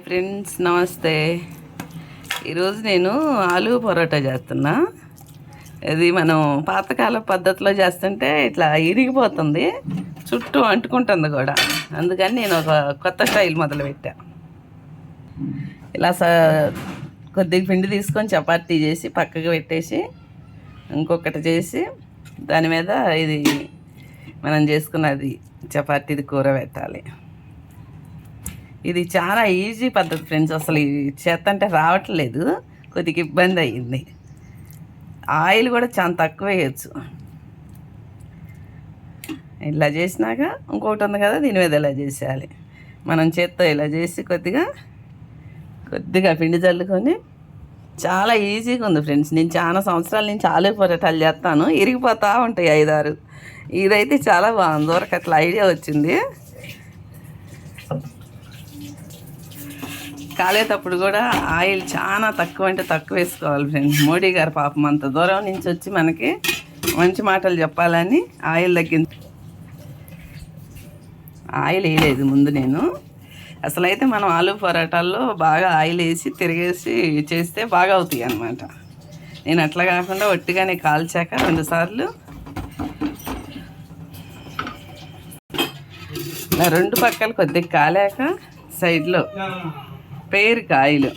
Friends నమస్తే. ఈరోజు నేను ఆలు పరోటా చేస్తున్నా. ఇది మనం పాతకాల పద్ధతిలో చేస్తుంటే ఇట్లా ఇరిగిపోతుంది, చుట్టూ అంటుకుంటుంది కూడా. అందుకని నేను ఒక కొత్త స్టైల్ మొదలుపెట్టా. ఇలా కొద్దిగా పిండి తీసుకొని చపాతీ చేసి పక్కకు పెట్టేసి ఇంకొకటి చేసి దాని మీద ఇది మనం చేసుకున్నది చపాతీది కూర పెట్టాలి. ఇది చాలా ఈజీ పద్ధతి ఫ్రెండ్స్. అసలు ఇది చేతంటే రావట్లేదు, కొద్దిగా ఇబ్బంది అయ్యింది. ఆయిల్ కూడా చాలా తక్కువ వేయచ్చు. ఇలా చేసినాక ఇంకొకటి ఉంది కదా, దీని మీద ఇలా చేసేయాలి. మనం చేత్తో ఇలా చేసి కొద్దిగా పిండి చల్లుకొని చాలా ఈజీగా ఉంది ఫ్రెండ్స్. నేను చాలా సంవత్సరాల నుంచి ఆలు పరోటాలు చేస్తాను, ఇరిగిపోతూ ఉంటాయి 5-6. ఇదైతే చాలా బాగుంది, వరకు అట్లా ఐడియా వచ్చింది. కాలేటప్పుడు కూడా ఆయిల్ చాలా తక్కువ అంటే తక్కువ వేసుకోవాలి ఫ్రెండ్స్. మోడీ గారు పాపం అంత దూరం నుంచి వచ్చి మనకి మంచి మాటలు చెప్పాలని ఆయిల్ ఆయిల్ వేయలేదు ముందు నేను. అసలైతే మనం ఆలు పరోటాల్లో బాగా ఆయిల్ వేసి తిరిగేసి చేస్తే బాగా అవుతాయి అన్నమాట. నేను అట్లా కాకుండా ఒట్టిగానే కాల్చాక 2 సార్లు ఇలా 2 పక్కలు కొద్దిగా కాలాక సైడ్లో పేరుకి ఆయిల్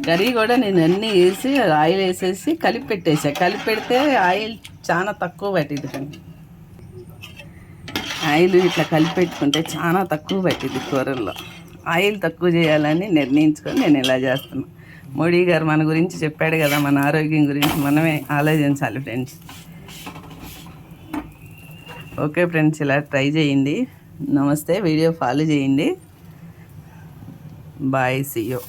కర్రీ కూడా నేను అన్నీ వేసి ఆయిల్ వేసేసి కలిపి పెట్టేసా. కలిపి పెడితే ఆయిల్ చాలా తక్కువ పట్టింది. కానీ ఆయిల్ ఇట్లా కలిపి పెట్టుకుంటే చాలా తక్కువ పట్టింది కూరల్లో. ఆయిల్ తక్కువ చేయాలని నిర్ణయించుకొని నేను ఇలా చేస్తున్నాను. మోడీ గారు మన గురించి చెప్పాడు కదా, మన ఆరోగ్యం గురించి మనమే ఆలోచించాలి ఫ్రెండ్స్. ఓకే ఫ్రెండ్స్, ఇలా ట్రై చేయండి. నమస్తే. వీడియో ఫాలో చేయండి. Bye, see you.